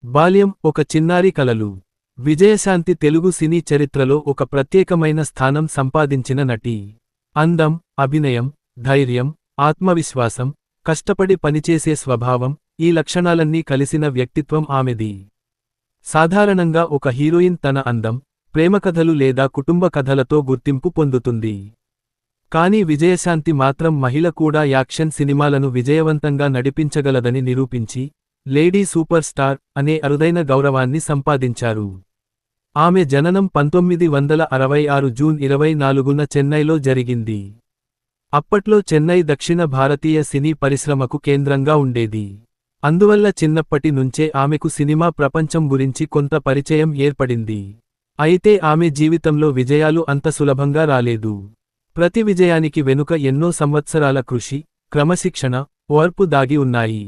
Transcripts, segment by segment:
బాల్యం ఒక చిన్నారి కలలు. విజయశాంతి తెలుగు సినీ చరిత్రలో ఒక ప్రత్యేకమైన స్థానం సంపాదించిన నటి. అందం, అభినయం, ధైర్యం, ఆత్మవిశ్వాసం, కష్టపడి పనిచేసే స్వభావం, ఈ లక్షణాలన్నీ కలిసిన వ్యక్తిత్వం ఆమెది. సాధారణంగా ఒక హీరోయిన్ తన అందం, ప్రేమకథలు లేదా కుటుంబ కథలతో గుర్తింపు పొందుతుంది. కానీ విజయశాంతి మాత్రం మహిళ కూడా యాక్షన్ సినిమాలను విజయవంతంగా నడిపించగలదని నిరూపించి, లేడీ సూపర్ స్టార్ అనే అరుదైన గౌరవాన్ని సంపాదించారు. ఆమె జననం 1966 జూన్ 24న చెన్నైలో జరిగింది. అప్పట్లో చెన్నై దక్షిణ భారతీయ సినీ పరిశ్రమకు కేంద్రంగా ఉండేది. అందువల్ల చిన్నప్పటి నుంచే ఆమెకు సినిమా ప్రపంచం గురించి కొంత పరిచయం ఏర్పడింది. అయితే ఆమె జీవితంలో విజయాలు అంత సులభంగా రాలేదు. ప్రతి విజయానికి వెనుక ఎన్నో సంవత్సరాల కృషి, క్రమశిక్షణ, ఓర్పు దాగి ఉన్నాయి.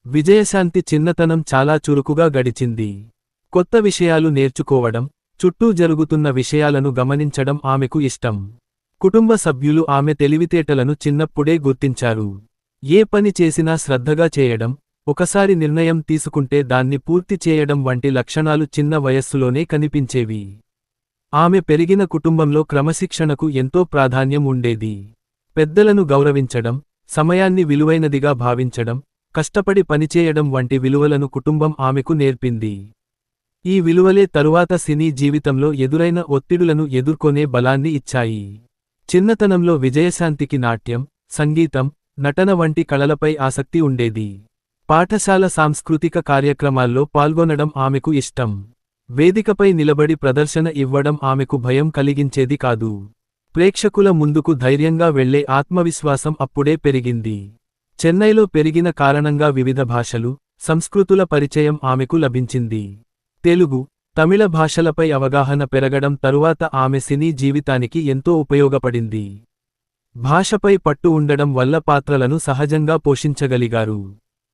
విజయశాంతి చిన్నతనం చాలా చురుకుగా గడిచింది. కొత్త విషయాలు నేర్చుకోవడం, చుట్టూ జరుగుతున్న విషయాలను గమనించడం ఆమెకు ఇష్టం. కుటుంబ సభ్యులు ఆమె తెలివితేటలను చిన్నప్పుడే గుర్తించారు. ఏ పని చేసినా శ్రద్ధగా చేయడం, ఒకసారి నిర్ణయం తీసుకుంటే దాన్ని పూర్తి చేయడం వంటి లక్షణాలు చిన్న వయస్సులోనే కనిపించేవి. ఆమె పెరిగిన కుటుంబంలో క్రమశిక్షణకు ఎంతో ప్రాధాన్యం ఉండేది. పెద్దలను గౌరవించడం, సమయాన్ని విలువైనదిగా భావించడం, కష్టపడి పనిచేయడం వంటి విలువలను కుటుంబం ఆమెకు నేర్పింది. ఈ విలువలే తరువాత సినీ జీవితంలో ఎదురైన ఒత్తిడులను ఎదుర్కొనే బలాన్ని ఇచ్చాయి. చిన్నతనంలో విజయశాంతికి నాట్యం, సంగీతం, నటన వంటి కళలపై ఆసక్తి ఉండేది. పాఠశాల సాంస్కృతిక కార్యక్రమాల్లో పాల్గొనడం ఆమెకు ఇష్టం. వేదికపై నిలబడి ప్రదర్శన ఇవ్వడం ఆమెకు భయం కలిగించేది కాదు. ప్రేక్షకుల ముందుకు ధైర్యంగా వెళ్లే ఆత్మవిశ్వాసం అప్పుడే పెరిగింది. చెన్నైలో పెరిగిన కారణంగా వివిధ భాషలు, సంస్కృతుల పరిచయం ఆమెకు లభించింది. తెలుగు, తమిళ భాషలపై అవగాహన పెరగడం తరువాత ఆమె సినీ జీవితానికి ఎంతో ఉపయోగపడింది. భాషపై పట్టు ఉండడం వల్ల పాత్రలను సహజంగా పోషించగలిగారు.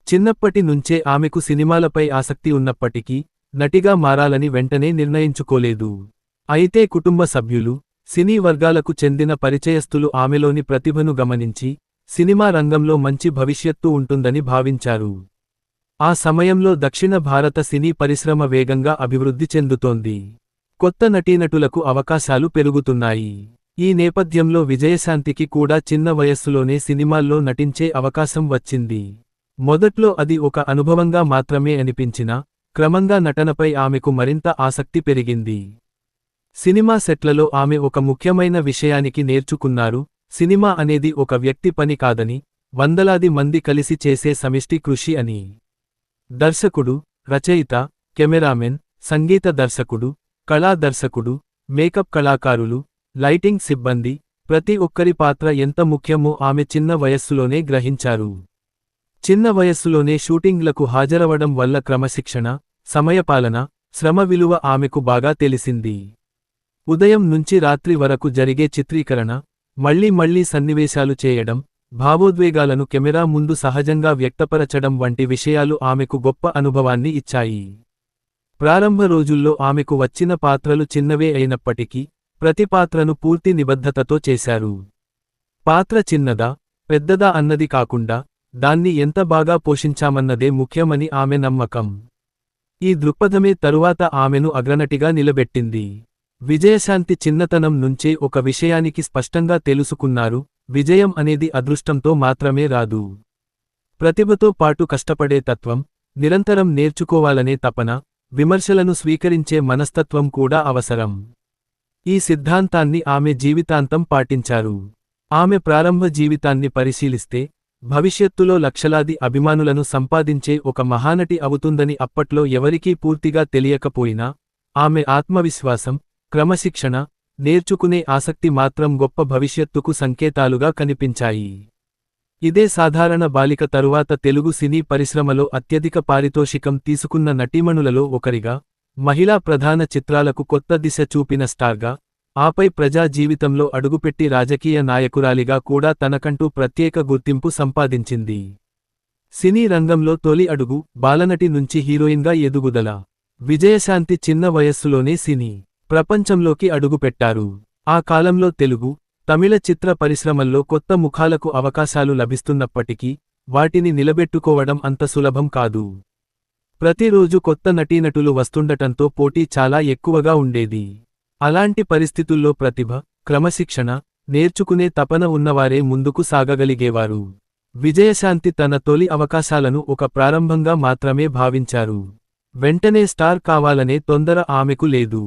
చిన్నప్పటి నుంచే ఆమెకు సినిమాలపై ఆసక్తి ఉన్నప్పటికీ, నటిగా మారాలని వెంటనే నిర్ణయించుకోలేదు. అయితే కుటుంబ సభ్యులు, సినీ వర్గాలకు చెందిన పరిచయస్తులు ఆమెలోని ప్రతిభను గమనించి, సినిమా రంగంలో మంచి భవిష్యత్తు ఉంటుందని భావించారు. ఆ సమయంలో దక్షిణ భారత సినీ పరిశ్రమ వేగంగా అభివృద్ధి చెందుతోంది. కొత్త నటీనటులకు అవకాశాలు పెరుగుతున్నాయి. ఈ నేపథ్యంలో విజయశాంతికి కూడా చిన్న వయస్సులోనే సినిమాల్లో నటించే అవకాశం వచ్చింది. మొదట్లో అది ఒక అనుభవంగా మాత్రమే అనిపించినా, క్రమంగా నటనపై ఆమెకు మరింత ఆసక్తి పెరిగింది. సినిమా సెట్లలో ఆమె ఒక ముఖ్యమైన విషయానికి నేర్చుకున్నారు: సినిమా అనేది ఒక వ్యక్తి పని కాదని, వందలాది మంది కలిసి చేసే సమిష్టి కృషి అని. దర్శకుడు, రచయిత, కెమెరామెన్, సంగీత దర్శకుడు, కళా దర్శకుడు, మేకప్ కళాకారులు, లైటింగ్ సిబ్బంది, ప్రతి ఒక్కరి పాత్ర ఎంత ముఖ్యమో ఆమె చిన్న వయస్సులోనే గ్రహించారు. చిన్న వయస్సులోనే షూటింగ్లకు హాజరవడం వల్ల క్రమశిక్షణ, సమయపాలన, శ్రమ విలువ ఆమెకు బాగా తెలిసింది. ఉదయం నుంచి రాత్రి వరకు జరిగే చిత్రీకరణ, మళ్లీ సన్నివేశాలు చేయడం, భావోద్వేగాలను కెమెరా ముందు సహజంగా వ్యక్తపరచడం వంటి విషయాలు ఆమెకు గొప్ప అనుభవాన్ని ఇచ్చాయి. ప్రారంభ రోజుల్లో ఆమెకు వచ్చిన పాత్రలు చిన్నవే అయినప్పటికీ, ప్రతి పాత్రను పూర్తి నిబద్ధతతో చేశారు. పాత్ర చిన్నదా, పెద్దదా అన్నది కాకుండా, దాన్ని ఎంత బాగా పోషించామన్నదే ముఖ్యమని ఆమె నమ్మకం. ఈ దృక్పథమే తరువాత ఆమెను అగ్రనటిగా నిలబెట్టింది. విజయశాంతి చిన్నతనం నుంచే ఒక విషయానికి స్పష్టంగా తెలుసుకున్నారు: విజయం అనేది అదృష్టంతో మాత్రమే రాదు. ప్రతిభతో పాటు కష్టపడే తత్వం, నిరంతరం నేర్చుకోవాలనే తపన, విమర్శలను స్వీకరించే మనస్తత్వం కూడా అవసరం. ఈ సిద్ధాంతాన్ని ఆమె జీవితాంతం పాటించారు. ఆమె ప్రారంభ జీవితాన్ని పరిశీలిస్తే, భవిష్యత్తులో లక్షలాది అభిమానులను సంపాదించే ఒక మహానటి అవుతుందని అప్పట్లో ఎవరికీ పూర్తిగా తెలియకపోయినా, ఆమె ఆత్మవిశ్వాసం, క్రమశిక్షణ, నేర్చుకునే ఆసక్తి మాత్రం గొప్ప భవిష్యత్తుకు సంకేతాలుగా కనిపించాయి. ఇదే సాధారణ బాలిక తరువాత తెలుగు సినీ పరిశ్రమలో అత్యధిక పారితోషికం తీసుకున్న నటీమణులలో ఒకరిగా, మహిళా ప్రధాన చిత్రాలకు కొత్త దిశ చూపిన స్టార్గా, ఆపై ప్రజా జీవితంలో అడుగుపెట్టి రాజకీయ నాయకురాలిగా కూడా తనకంటూ ప్రత్యేక గుర్తింపు సంపాదించింది. సినీ రంగంలో తొలి అడుగు, బాలనటి నుంచి హీరోయిన్గా ఎదుగుదల. విజయశాంతి చిన్న వయస్సులోనే సినీ ప్రపంచంలోకి అడుగుపెట్టారు. ఆ కాలంలో తెలుగు, తమిళ చిత్ర పరిశ్రమల్లో కొత్త ముఖాలకు అవకాశాలు లభిస్తున్నప్పటికీ, వాటిని నిలబెట్టుకోవడం అంత సులభం కాదు. ప్రతిరోజు కొత్త నటీనటులు వస్తుండటంతో పోటీ చాలా ఎక్కువగా ఉండేది. అలాంటి పరిస్థితుల్లో ప్రతిభ, క్రమశిక్షణ, నేర్చుకునే తపన ఉన్నవారే ముందుకు సాగగలిగేవారు. విజయశాంతి తన తొలి అవకాశాలను ఒక ప్రారంభంగా మాత్రమే భావించారు. వెంటనే స్టార్ కావాలనే తొందర ఆమెకు లేదు.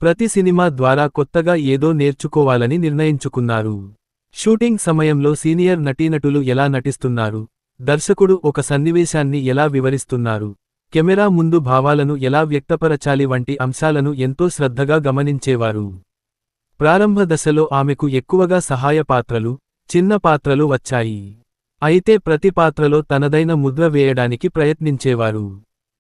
ప్రతి సినిమా ద్వారా కొత్తగా ఏదో నేర్చుకోవాలని నిర్ణయించుకున్నారు. షూటింగ్ సమయంలో సీనియర్ నటీనటులు ఎలా నటిస్తున్నారు, దర్శకుడు ఒక సన్నివేశాన్ని ఎలా వివరిస్తున్నారు, కెమెరా ముందు భావాలను ఎలా వ్యక్తపరచాలి వంటి అంశాలను ఎంతో శ్రద్ధగా గమనించేవారు. ప్రారంభ దశలో ఆమెకు ఎక్కువగా సహాయ పాత్రలు, చిన్న పాత్రలు వచ్చాయి. అయితే ప్రతి పాత్రలో తనదైన ముద్ర వేయడానికి ప్రయత్నించేవారు.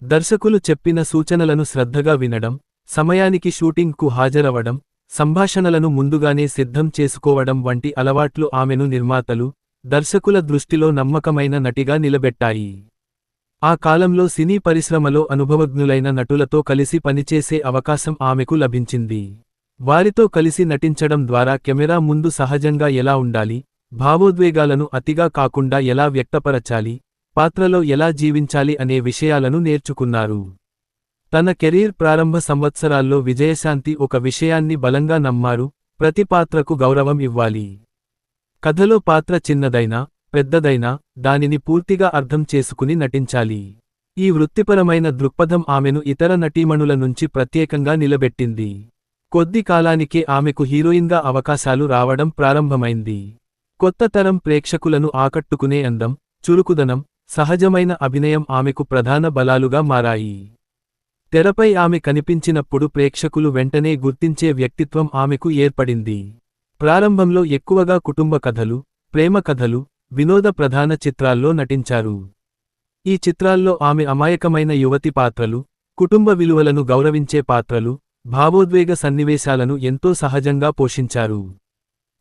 దర్శకులు చెప్పిన సూచనలను శ్రద్ధగా వినడం, సమయానికి షూటింగ్కు హాజరవడం, సంభాషణలను ముందుగానే సిద్ధం చేసుకోవడం వంటి అలవాట్లు ఆమెను నిర్మాతలు, దర్శకుల దృష్టిలో నమ్మకమైన నటిగా నిలబెట్టాయి. ఆ కాలంలో సినీ పరిశ్రమలో అనుభవజ్ఞులైన నటులతో కలిసి పనిచేసే అవకాశం ఆమెకు లభించింది. వారితో కలిసి నటించడం ద్వారా కెమెరా ముందు సహజంగా ఎలా ఉండాలి, భావోద్వేగాలను అతిగా కాకుండా ఎలా వ్యక్తపరచాలి, పాత్రలో ఎలా జీవించాలి అనే విషయాలను నేర్చుకున్నారు. తన కెరీర్ ప్రారంభ సంవత్సరాల్లో విజయశాంతి ఒక విషయాన్ని బలంగా నమ్మారు: ప్రతి పాత్రకు గౌరవం ఇవ్వాలి. కథలో పాత్ర చిన్నదైనా, పెద్దదైనా, దానిని పూర్తిగా అర్థం చేసుకుని నటించాలి. ఈ వృత్తిపరమైన దృక్పథం ఆమెను ఇతర నటీమణుల నుంచి ప్రత్యేకంగా నిలబెట్టింది. కొద్ది కాలానికే ఆమెకు హీరోయిన్గా అవకాశాలు రావడం ప్రారంభమైంది. కొత్త తరం ప్రేక్షకులను ఆకట్టుకునే అందం, చురుకుదనం, సహజమైన అభినయం ఆమెకు ప్రధాన బలాలుగా మారాయి. తెరపై ఆమె కనిపించినప్పుడు ప్రేక్షకులు వెంటనే గుర్తించే వ్యక్తిత్వం ఆమెకు ఏర్పడింది. ప్రారంభంలో ఎక్కువగా కుటుంబ కథలు, ప్రేమ కథలు, వినోద ప్రధాన చిత్రాల్లో నటించారు. ఈ చిత్రాల్లో ఆమె అమాయకమైన యువతి పాత్రలు, కుటుంబ విలువలను గౌరవించే పాత్రలు, భావోద్వేగ సన్నివేశాలను ఎంతో సహజంగా పోషించారు.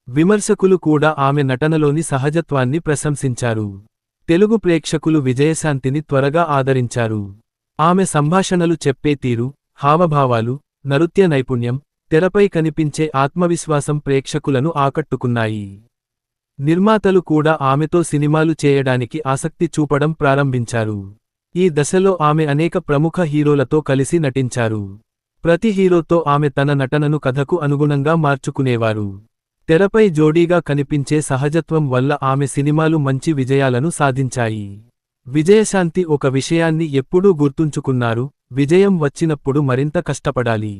విమర్శకులు కూడా ఆమె నటనలోని సహజత్వాన్ని ప్రశంసించారు. తెలుగు ప్రేక్షకులు విజయశాంతిని త్వరగా ఆదరించారు. ఆమె సంభాషణలు చెప్పే తీరు, హావభావాలు, నృత్య నైపుణ్యం, తెరపై కనిపించే ఆత్మవిశ్వాసం ప్రేక్షకులను ఆకట్టుకున్నాయి. నిర్మాతలు కూడా ఆమెతో సినిమాలు చేయడానికి ఆసక్తి చూపడం ప్రారంభించారు. ఈ దశలో ఆమె అనేక ప్రముఖ హీరోలతో కలిసి నటించారు. ప్రతి హీరోతో ఆమె తన నటనను కథకు అనుగుణంగా మార్చుకునేవారు. తెరపై జోడీగా కనిపించే సహజత్వం వల్ల ఆమె సినిమాలు మంచి విజయాలను సాధించాయి. విజయశాంతి ఒక విషయాన్ని ఎప్పుడూ గుర్తుంచుకున్నారు: విజయం వచ్చినప్పుడు మరింత కష్టపడాలి.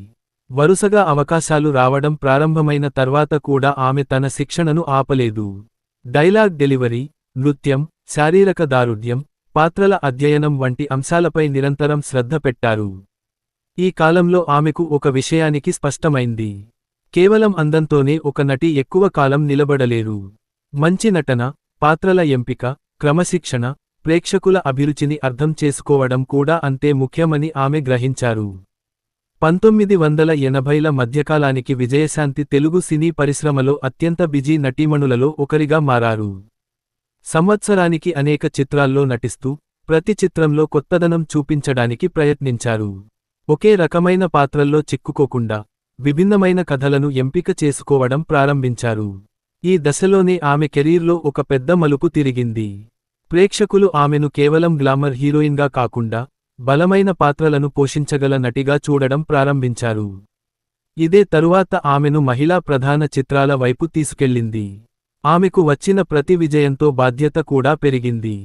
వరుసగా అవకాశాలు రావడం ప్రారంభమైన తర్వాత కూడా ఆమె తన శిక్షణను ఆపలేదు. డైలాగ్ డెలివరీ, నృత్యం, శారీరక దారుఢ్యం, పాత్రల అధ్యయనం వంటి అంశాలపై నిరంతరం శ్రద్ధ పెట్టారు. ఈ కాలంలో ఆమెకు ఒక విషయానికి స్పష్టమైంది: కేవలం అందంతోనే ఒక నటి ఎక్కువ కాలం నిలబడలేరు. మంచి నటన, పాత్రల ఎంపిక, క్రమశిక్షణ, ప్రేక్షకుల అభిరుచిని అర్థం చేసుకోవడం కూడా అంతే ముఖ్యమని ఆమె గ్రహించారు. 1980ల మధ్యకాలానికి విజయశాంతి తెలుగు సినీ పరిశ్రమలో అత్యంత బిజీ నటీమణులలో ఒకరిగా మారారు. సంవత్సరానికి అనేక చిత్రాల్లో నటిస్తూ, ప్రతి చిత్రంలో కొత్తదనం చూపించడానికి ప్రయత్నించారు. ఒకే రకమైన పాత్రల్లో చిక్కుకోకుండా, విభిన్నమైన కథలను ఎంపిక చేసుకోవడం ప్రారంభించారు. ఈ దశలోనే ఆమె కెరీర్లో ఒక పెద్ద మలుపు తిరిగింది. ప్రేక్షకులు ఆమెను కేవలం గ్లామర్ హీరోయిన్గా కాకుండా, బలమైన పాత్రలను పోషించగల నటిగా చూడడం ప్రారంభించారు. ఇదే తరువాత ఆమెను మహిళా ప్రధాన చిత్రాల వైపు తీసుకెళ్లింది. ఆమెకు వచ్చిన ప్రతి విజయంతో బాధ్యత కూడా పెరిగింది.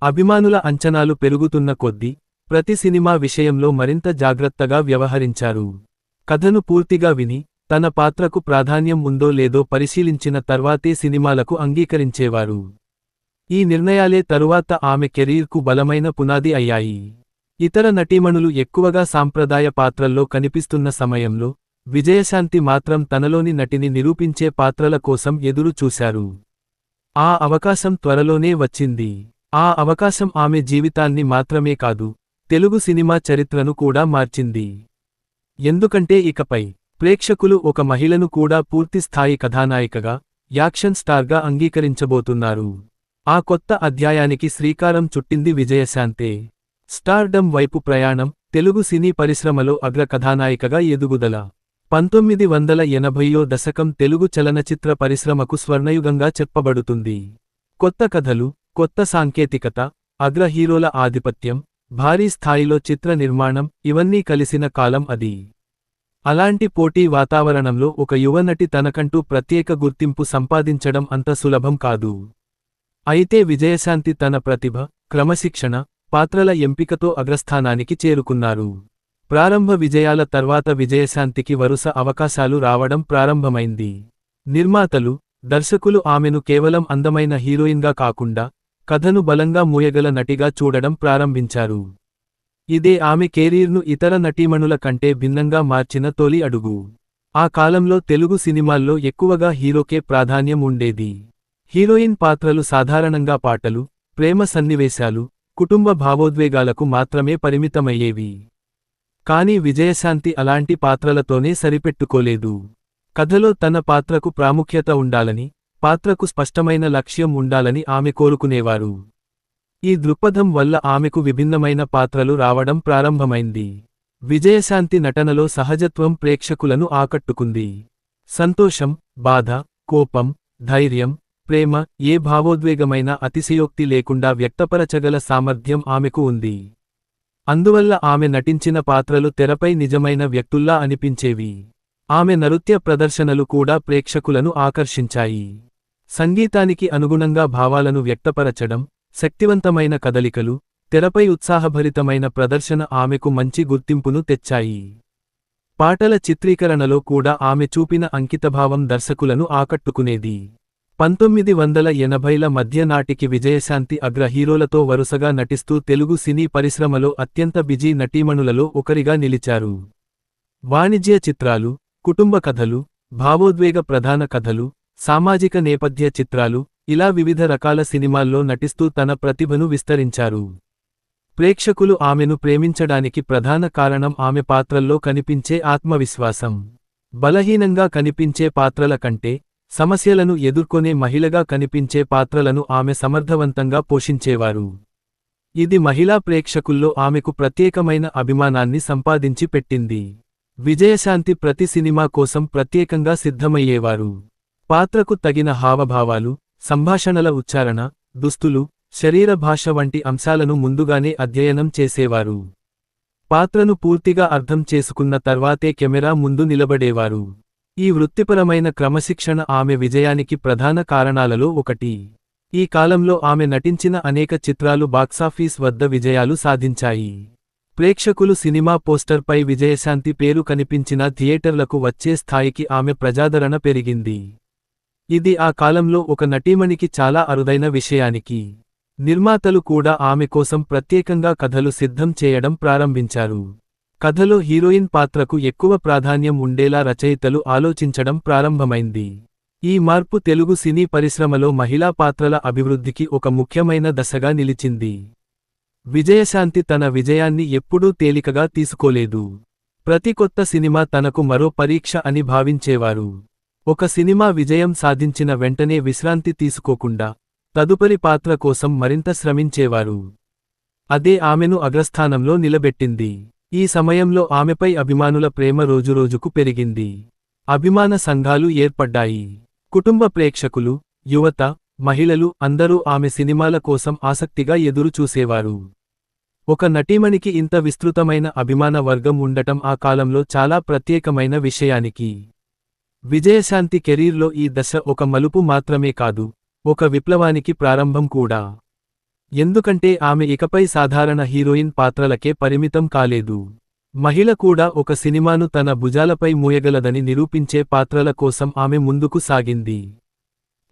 అభిమానుల అంచనాలు పెరుగుతున్న కొద్దీ, ప్రతి సినిమా విషయంలో మరింత జాగ్రత్తగా వ్యవహరించారు. కథను పూర్తిగా విని, తన పాత్రకు ప్రాధాన్యం ఉందో లేదో పరిశీలించిన తర్వాతే సినిమాలకు అంగీకరించేవారు. ఈ నిర్ణయాలే తరువాత ఆమె కెరీర్కు బలమైన పునాది అయ్యాయి. ఇతర నటీమణులు ఎక్కువగా సాంప్రదాయ పాత్రల్లో కనిపిస్తున్న సమయంలో, విజయశాంతి మాత్రం తనలోని నటిని నిరూపించే పాత్రల కోసం ఎదురు చూశారు. ఆ అవకాశం త్వరలోనే వచ్చింది. ఆ అవకాశం ఆమె జీవితాన్ని మాత్రమే కాదు, తెలుగు సినిమా చరిత్రను కూడా మార్చింది. ఎందుకంటే ఇకపై ప్రేక్షకులు ఒక మహిళను కూడా పూర్తిస్థాయి కథానాయికగా, యాక్షన్ స్టార్గా అంగీకరించబోతున్నారు. ఆ కొత్త అధ్యాయానికి శ్రీకారం చుట్టింది విజయశాంతే. స్టార్డమ్ వైపు ప్రయాణం, తెలుగు సినీ పరిశ్రమలో అగ్ర కథానాయికగా ఎదుగుదల. 1980వ దశకం తెలుగు చలనచిత్ర పరిశ్రమకు స్వర్ణయుగంగా చెప్పబడుతుంది. కొత్త కథలు, కొత్త సాంకేతికత, అగ్ర హీరోల ఆధిపత్యం, భారీ స్థాయిలో చిత్ర నిర్మాణం ఇవన్నీ కలిసిన కాలం అది. అలాంటి పోటీ వాతావరణంలో ఒక యువనటి తనకంటూ ప్రత్యేక గుర్తింపు సంపాదించడం అంత సులభం కాదు. అయితే విజయశాంతి తన ప్రతిభ, క్రమశిక్షణ, పాత్రల ఎంపికతో అగ్రస్థానానికి చేరుకున్నారు. ప్రారంభ విజయాల తర్వాత విజయశాంతికి వరుస అవకాశాలు రావడం ప్రారంభమైంది. నిర్మాతలు, దర్శకులు ఆమెను కేవలం అందమైన హీరోయిన్గా కాకుండా కథను బలంగా మోయగల నటిగా చూడడం ప్రారంభించారు. ఇదే ఆమె కెరీర్ను ఇతర నటీమణుల కంటే భిన్నంగా మార్చిన తొలి అడుగు. ఆ కాలంలో తెలుగు సినిమాల్లో ఎక్కువగా హీరోకే ప్రాధాన్యం ఉండేది. హీరోయిన్ పాత్రలు సాధారణంగా పాటలు, ప్రేమ సన్నివేశాలు, కుటుంబ భావోద్వేగాలకు మాత్రమే పరిమితమయ్యేవి. కానీ విజయశాంతి అలాంటి పాత్రలతోనే సరిపెట్టుకోలేదు. కథలో తన పాత్రకు ప్రాముఖ్యత ఉండాలని, పాత్రకు స్పష్టమైన లక్ష్యం ఉండాలని ఆమె కోరుకునేవారు. ఈ దృక్పథం వల్ల ఆమెకు విభిన్నమైన పాత్రలు రావడం ప్రారంభమైంది. విజయశాంతి నటనలో సహజత్వం ప్రేక్షకులను ఆకట్టుకుంది. సంతోషం, బాధ, కోపం, ధైర్యం, ప్రేమ ఏ భావోద్వేగమైన అతిశయోక్తి లేకుండా వ్యక్తపరచగల సామర్థ్యం ఆమెకు ఉంది. అందువల్ల ఆమె నటించిన పాత్రలు తెరపై నిజమైన వ్యక్తుల్లా అనిపించేవి. ఆమె నృత్య ప్రదర్శనలు కూడా ప్రేక్షకులను ఆకర్షించాయి. సంగీతానికి అనుగుణంగా భావాలను వ్యక్తపరచడం, శక్తివంతమైన కదలికలు, తెరపై ఉత్సాహభరితమైన ప్రదర్శన ఆమెకు మంచి గుర్తింపును తెచ్చాయి. పాటల చిత్రీకరణలో కూడా ఆమె చూపిన అంకితభావం దర్శకులను ఆకట్టుకునేది. 1980ల మధ్య నాటికి విజయశాంతి అగ్ర హీరోలతో వరుసగా నటిస్తూ తెలుగు సినీ పరిశ్రమలో అత్యంత బిజీ నటీమణులలో ఒకరిగా నిలిచారు. వాణిజ్య చిత్రాలు, కుటుంబ కథలు, భావోద్వేగ ప్రధాన కథలు, సామాజిక నేపథ్య చిత్రాలు ఇలా వివిధ రకాల సినిమాల్లో నటిస్తూ తన ప్రతిభను విస్తరించారు. ప్రేక్షకులు ఆమెను ప్రేమించడానికి ప్రధాన కారణం ఆమె పాత్రల్లో కనిపించే ఆత్మవిశ్వాసం. బలహీనంగా కనిపించే పాత్రల కంటే సమస్యలను ఎదుర్కొనే మహిళగా కనిపించే పాత్రలను ఆమె సమర్థవంతంగా పోషించేవారు. ఇది మహిళా ప్రేక్షకుల్లో ఆమెకు ప్రత్యేకమైన అభిమానాన్ని సంపాదించి పెట్టింది. విజయశాంతి ప్రతి సినిమా కోసం ప్రత్యేకంగా సిద్ధమయ్యేవారు. పాత్రకు తగిన హావభావాలు, సంభాషణల ఉచ్చారణ, దుస్తులు, శరీర భాష వంటి అంశాలను ముందుగానే అధ్యయనం చేసేవారు. పాత్రను పూర్తిగా అర్థం చేసుకున్న తర్వాతే కెమెరా ముందు నిలబడేవారు. ఈ వృత్తిపరమైన క్రమశిక్షణ ఆమె విజయానికి ప్రధాన కారణాలలో ఒకటి. ఈ కాలంలో ఆమె నటించిన అనేక చిత్రాలు బాక్సాఫీస్ వద్ద విజయాలు సాధించాయి. ప్రేక్షకులు సినిమా పోస్టర్పై విజయశాంతి పేరు కనిపించిన థియేటర్లకు వచ్చే స్థాయికి ఆమె ప్రజాదరణ పెరిగింది. ఇది ఆ కాలంలో ఒక నటీమణికి చాలా అరుదైన విషయానికి. నిర్మాతలు కూడా ఆమె కోసం ప్రత్యేకంగా కథలు సిద్ధం చేయడం ప్రారంభించారు. కథలో హీరోయిన్ పాత్రకు ఎక్కువ ప్రాధాన్యం ఉండేలా రచయితలు ఆలోచించడం ప్రారంభమైంది. ఈ మార్పు తెలుగు సినీ పరిశ్రమలో మహిళా పాత్రల అభివృద్ధికి ఒక ముఖ్యమైన దశగా నిలిచింది. విజయశాంతి తన విజయాన్ని ఎప్పుడూ తేలికగా తీసుకోలేదు. ప్రతి కొత్త సినిమా తనకు మరో పరీక్ష అని భావించేవారు. ఒక సినిమా విజయం సాధించిన వెంటనే విశ్రాంతి తీసుకోకుండా తదుపరి పాత్ర కోసం మరింత శ్రమించేవారు. అదే ఆమెను అగ్రస్థానంలో నిలబెట్టింది. ఈ సమయంలో ఆమెపై అభిమానుల ప్రేమ రోజురోజుకు పెరిగింది. అభిమాన సంఘాలు ఏర్పడ్డాయి. కుటుంబ ప్రేక్షకులు, యువత, మహిళలు అందరూ ఆమె సినిమాల కోసం ఆసక్తిగా ఎదురు చూసేవారు. ఒక నటీమణికి ఇంత విస్తృతమైన అభిమాన వర్గం ఉండటం ఆ కాలంలో చాలా ప్రత్యేకమైన విషయానికి. విజయశాంతి కెరీర్లో ఈ దశ ఒక మలుపు మాత్రమే కాదు, ఒక విప్లవానికి ప్రారంభం కూడా. ఎందుకంటే ఆమె ఇకపై సాధారణ హీరోయిన్ పాత్రలకే పరిమితం కాలేదు. మహిళ కూడా ఒక సినిమాను తన భుజాలపై మోయగలదని నిరూపించే పాత్రల కోసం ఆమె ముందుకు సాగింది.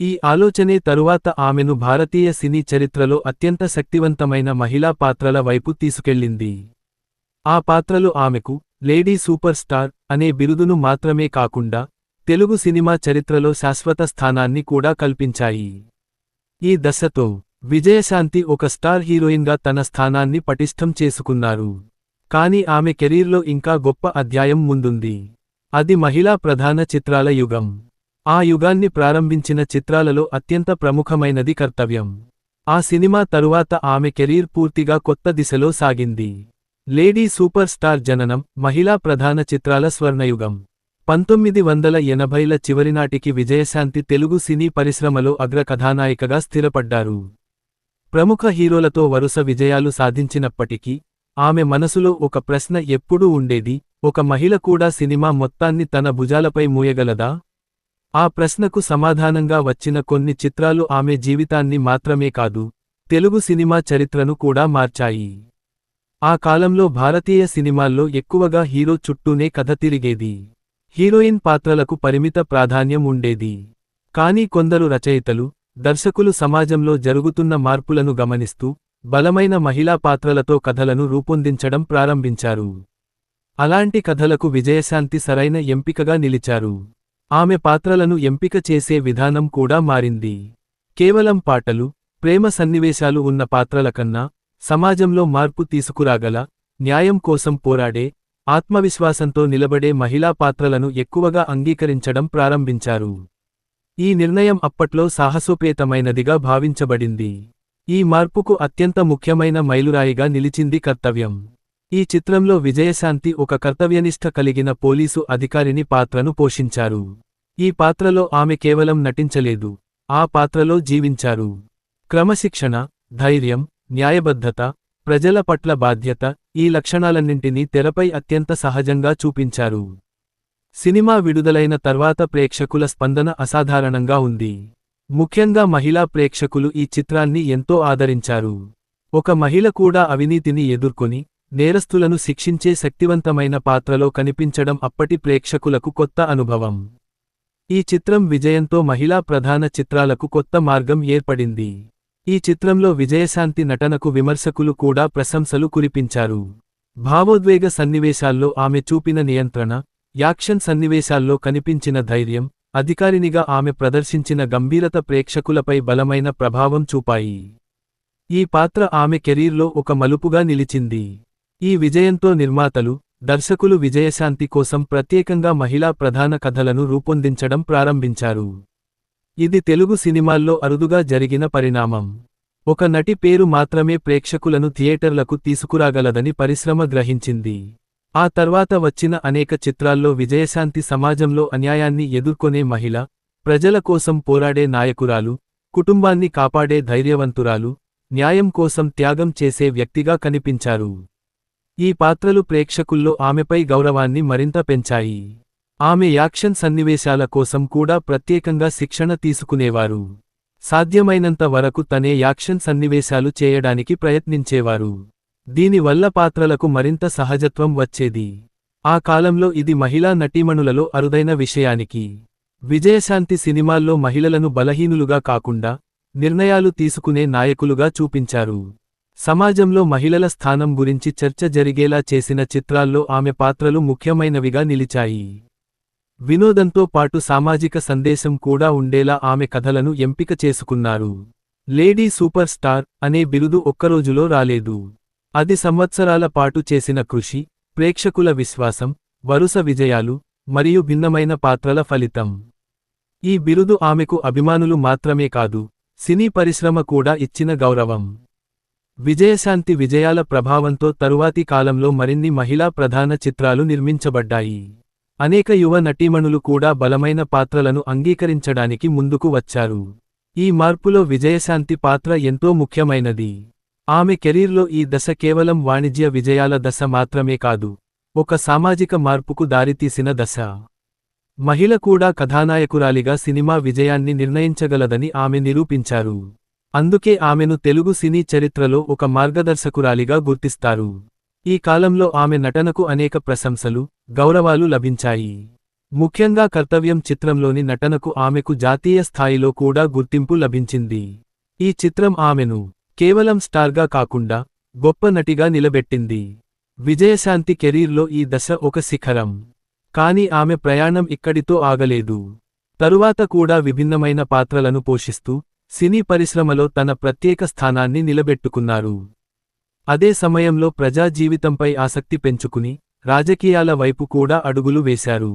ఈ ఆలోచనే తరువాత ఆమెను భారతీయ సినీ చరిత్రలో అత్యంత శక్తివంతమైన మహిళా పాత్రల వైపు తీసుకెళ్ళింది. ఆ పాత్రలు ఆమెకు లేడీ సూపర్ స్టార్ అనే బిరుదును మాత్రమే కాకుండా తెలుగు సినిమా చరిత్రలో శాశ్వత స్థానాన్ని కూడా కల్పించాయి. ఈ దశతో విజయశాంతి ఒక స్టార్ హీరోయిన్గా తన స్థానాన్ని పటిష్టం చేసుకున్నారు. కానీ ఆమె కెరీర్లో ఇంకా గొప్ప అధ్యాయం ముందుంది. అది మహిళా ప్రధాన చిత్రాల యుగం. ఆ యుగాన్ని ప్రారంభించిన చిత్రాలలో అత్యంత ప్రముఖమైనది కర్తవ్యం. ఆ సినిమా తరువాత ఆమె కెరీర్ పూర్తిగా కొత్త దిశలో సాగింది. లేడీ సూపర్ స్టార్ జననం మహిళా ప్రధాన చిత్రాల స్వర్ణయుగం. 1980ల చివరినాటికి విజయశాంతి తెలుగు సినీ పరిశ్రమలో అగ్ర కథానాయికగా స్థిరపడ్డారు. ప్రముఖ హీరోలతో వరుస విజయాలు సాధించినప్పటికీ ఆమె మనసులో ఒక ప్రశ్న ఎప్పుడూ ఉండేది, ఒక మహిళ కూడా సినిమా మొత్తాన్ని తన భుజాలపై మోయగలదా? ఆ ప్రశ్నకు సమాధానంగా వచ్చిన కొన్ని చిత్రాలు ఆమె జీవితాన్ని మాత్రమే కాదు, తెలుగు సినిమా చరిత్రను కూడా మార్చాయి. ఆ కాలంలో భారతీయ సినిమాల్లో ఎక్కువగా హీరో చుట్టూనే కథ తిరిగేది. హీరోయిన్ పాత్రలకు పరిమిత ప్రాధాన్యం ఉండేది. కానీ కొందరు రచయితలు, దర్శకులు సమాజంలో జరుగుతున్న మార్పులను గమనిస్తూ, బలమైన మహిళా పాత్రలతో కథలను రూపొందించడం ప్రారంభించారు. అలాంటి కథలకు విజయశాంతి సరైన ఎంపికగా నిలిచారు. ఆమె పాత్రలను ఎంపిక చేసే విధానం కూడా మారింది. కేవలం పాటలు, ప్రేమ సన్నివేశాలు ఉన్న పాత్రల కన్నా, సమాజంలో మార్పు తీసుకురాగల, న్యాయం కోసం పోరాడే, ఆత్మవిశ్వాసంతో నిలబడే మహిళా పాత్రలను ఎక్కువగా అంగీకరించడం ప్రారంభించారు. ఈ నిర్ణయం అప్పట్లో సాహసోపేతమైనదిగా భావించబడింది. ఈ మార్పుకు అత్యంత ముఖ్యమైన మైలురాయిగా నిలిచింది కర్తవ్యం. ఈ చిత్రంలో విజయశాంతి ఒక కర్తవ్యనిష్ఠ కలిగిన పోలీసు అధికారిని పాత్రను పోషించారు. ఈ పాత్రలో ఆమె కేవలం నటించలేదు, ఆ పాత్రలో జీవించారు. క్రమశిక్షణ, ధైర్యం, న్యాయబద్ధత, ప్రజల పట్ల బాధ్యత, ఈ లక్షణాలన్నింటినీ తెరపై అత్యంత సహజంగా చూపించారు. సినిమా విడుదలైన తర్వాత ప్రేక్షకుల స్పందన అసాధారణంగా ఉంది. ముఖ్యంగా మహిళా ప్రేక్షకులు ఈ చిత్రాన్ని ఎంతో ఆదరించారు. ఒక మహిళ కూడా అవినీతిని ఎదుర్కొని, నేరస్తులను శిక్షించే శక్తివంతమైన పాత్రలో కనిపించడం అప్పటి ప్రేక్షకులకు కొత్త అనుభవం. ఈ చిత్రం విజయంతో మహిళా ప్రధాన చిత్రాలకు కొత్త మార్గం ఏర్పడింది. ఈ చిత్రంలో విజయశాంతి నటనకు విమర్శకులు కూడా ప్రశంసలు కురిపించారు. భావోద్వేగ సన్నివేశాల్లో ఆమె చూపిన నియంత్రణ, యాక్షన్ సన్నివేశాల్లో కనిపించిన ధైర్యం, అధికారినిగా ఆమె ప్రదర్శించిన గంభీరత ప్రేక్షకులపై బలమైన ప్రభావం చూపాయి. ఈ పాత్ర ఆమె కెరీర్లో ఒక మలుపుగా నిలిచింది. ఈ విజయంతో నిర్మాతలు, దర్శకులు విజయశాంతి కోసం ప్రత్యేకంగా మహిళా ప్రధాన కథలను రూపొందించడం ప్రారంభించారు. ఇది తెలుగు సినిమాల్లో అరుదుగా జరిగిన పరిణామం. ఒక నటి పేరు మాత్రమే ప్రేక్షకులను థియేటర్లకు తీసుకురాగలదని పరిశ్రమ గ్రహించింది. ఆ తర్వాత వచ్చిన అనేక చిత్రాల్లో విజయశాంతి సమాజంలో అన్యాయాన్ని ఎదుర్కొనే మహిళ, ప్రజల కోసం పోరాడే నాయకురాలు, కుటుంబాన్ని కాపాడే ధైర్యవంతురాలు, న్యాయం కోసం త్యాగం చేసే వ్యక్తిగా కనిపించారు. ఈ పాత్రలు ప్రేక్షకుల్లో ఆమెపై గౌరవాన్ని మరింత పెంచాయి. ఆమె యాక్షన్ సన్నివేశాల కోసం కూడా ప్రత్యేకంగా శిక్షణ తీసుకునేవారు. సాధ్యమైనంత వరకు తనే యాక్షన్ సన్నివేశాలు చేయడానికి ప్రయత్నించేవారు. దీనివల్ల పాత్రలకు మరింత సహజత్వం వచ్చేది. ఆ కాలంలో ఇది మహిళా నటీమణులలో అరుదైన విషయానికి. విజయశాంతి సినిమాల్లో మహిళలను బలహీనులుగా కాకుండా, నిర్ణయాలు తీసుకునే నాయకులుగా చూపించారు. సమాజంలో మహిళల స్థానం గురించి చర్చ జరిగేలా చేసిన చిత్రాల్లో ఆమె పాత్రలు ముఖ్యమైనవిగా నిలిచాయి. వినోదంతో పాటు సామాజిక సందేశం కూడా ఉండేలా ఆమె కథలను ఎంపిక చేసుకున్నారు. లేడీ సూపర్ స్టార్ అనే బిరుదు ఒక్కరోజులో రాలేదు. అది సంవత్సరాల పాటు చేసిన కృషి, ప్రేక్షకుల విశ్వాసం, వరుస విజయాలు, మరియు భిన్నమైన పాత్రల ఫలితం. ఈ బిరుదు ఆమెకు అభిమానులు మాత్రమే కాదు, సినీ పరిశ్రమ కూడా ఇచ్చిన గౌరవం. విజయశాంతి విజయాల ప్రభావంతో తరువాతి కాలంలో మరిన్ని మహిళా ప్రధాన చిత్రాలు నిర్మించబడ్డాయి. అనేక యువ నటీమణులు కూడా బలమైన పాత్రలను అంగీకరించడానికి ముందుకు వచ్చారు. ఈ మార్పులో విజయశాంతి పాత్ర ఎంతో ముఖ్యమైనది. ఆమె కెరీర్లో ఈ దశ కేవలం వాణిజ్య విజయాల దశ మాత్రమే కాదు, ఒక సామాజిక మార్పుకు దారితీసిన దశ. మహిళ కూడా కథానాయకురాలిగా సినిమా విజయాన్ని నిర్ణయించగలదని ఆమె నిరూపించారు. అందుకే ఆమెను తెలుగు సినీ చరిత్రలో ఒక మార్గదర్శకురాలిగా గుర్తిస్తారు. ఈ కాలంలో ఆమె నటనకు అనేక ప్రశంసలు, గౌరవాలు లభించాయి. ముఖ్యంగా కర్తవ్యం చిత్రంలోని నటనకు ఆమెకు జాతీయ స్థాయిలో కూడా గుర్తింపు లభించింది. ఈ చిత్రం ఆమెను కేవలం స్టార్గా కాకుండా, గొప్ప నటిగా నిలబెట్టింది. విజయశాంతి కెరీర్లో ఈ దశ ఒక శిఖరం. కాని ఆమె ప్రయాణం ఇక్కడితో ఆగలేదు. తరువాత కూడా విభిన్నమైన పాత్రలను పోషిస్తూ, సినీ పరిశ్రమలో తన ప్రత్యేక స్థానాన్ని నిలబెట్టుకున్నారు. అదే సమయంలో ప్రజా జీవితంపై ఆసక్తి పెంచుకుని, రాజకీయాల వైపు కూడా అడుగులు వేశారు.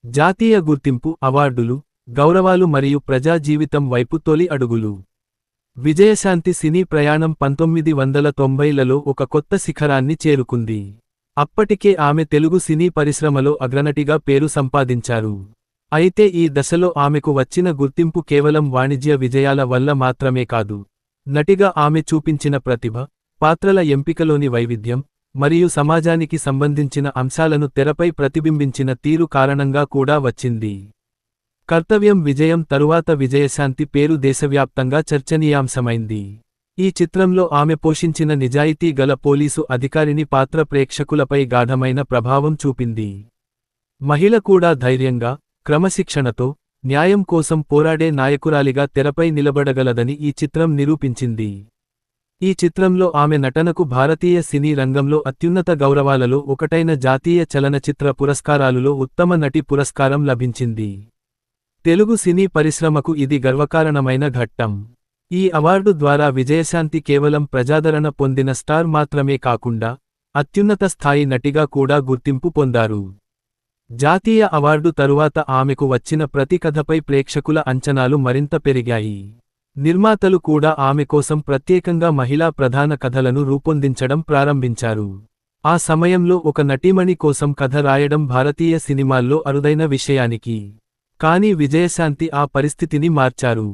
జాతీయ గుర్తింపు, అవార్డులు, గౌరవాలు మరియు ప్రజా జీవితం వైపు తొలి అడుగులు. విజయశాంతి సినీ ప్రయాణం 1990లలో ఒక కొత్త శిఖరాన్ని చేరుకుంది. అప్పటికే ఆమె తెలుగు సినీ పరిశ్రమలో అగ్రనటిగా పేరు సంపాదించారు. అయితే ఈ దశలో ఆమెకు వచ్చిన గుర్తింపు కేవలం వాణిజ్య విజయాల వల్ల మాత్రమే కాదు. నటిగా ఆమె చూపించిన ప్రతిభ, పాత్రల ఎంపికలోని వైవిధ్యం మరియు సమాజానికి సంబంధించిన అంశాలను తెరపై ప్రతిబింబించిన తీరు కారణంగా కూడా వచ్చింది. కర్తవ్యం విజయం తరువాత విజయశాంతి పేరు దేశవ్యాప్తంగా చర్చనీయాంశమైంది. ఈ చిత్రంలో ఆమె పోషించిన నిజాయితీ గల పోలీసు అధికారిని పాత్ర ప్రేక్షకులపై గాఢమైన ప్రభావం చూపింది. మహిళ కూడా ధైర్యంగా, క్రమశిక్షణతో, న్యాయం కోసం పోరాడే నాయకురాలిగా తెరపై నిలబడగలదని ఈ చిత్రం నిరూపించింది. ఈ చిత్రంలో ఆమె నటనకు భారతీయ సినీ రంగంలో అత్యున్నత గౌరవాలలో ఒకటైన జాతీయ చలనచిత్ర పురస్కారాలులో ఉత్తమ నటి పురస్కారం లభించింది. తెలుగు సినీ పరిశ్రమకు ఇది గర్వకారణమైన ఘట్టం. ఈ అవార్డు ద్వారా విజయశాంతి కేవలం ప్రజాదరణ పొందిన స్టార్ మాత్రమే కాకుండా అత్యున్నత స్థాయి నటిగా కూడా గుర్తింపు పొందారు. జాతీయ అవార్డు తరువాత ఆమెకు వచ్చిన ప్రతి కథపై ప్రేక్షకుల అంచనాలు మరింత పెరిగాయి. నిర్మాతలు కూడా ఆమె కోసం ప్రత్యేకంగా మహిళా ప్రధాన కథలను రూపొందించడం ప్రారంభించారు. ఆ సమయంలో ఒక నటీమణి కోసం కథ రాయడం భారతీయ సినిమాల్లో అరుదైన విషయానికి. కానీ విజయశాంతి ఆ పరిస్థితిని మార్చారు.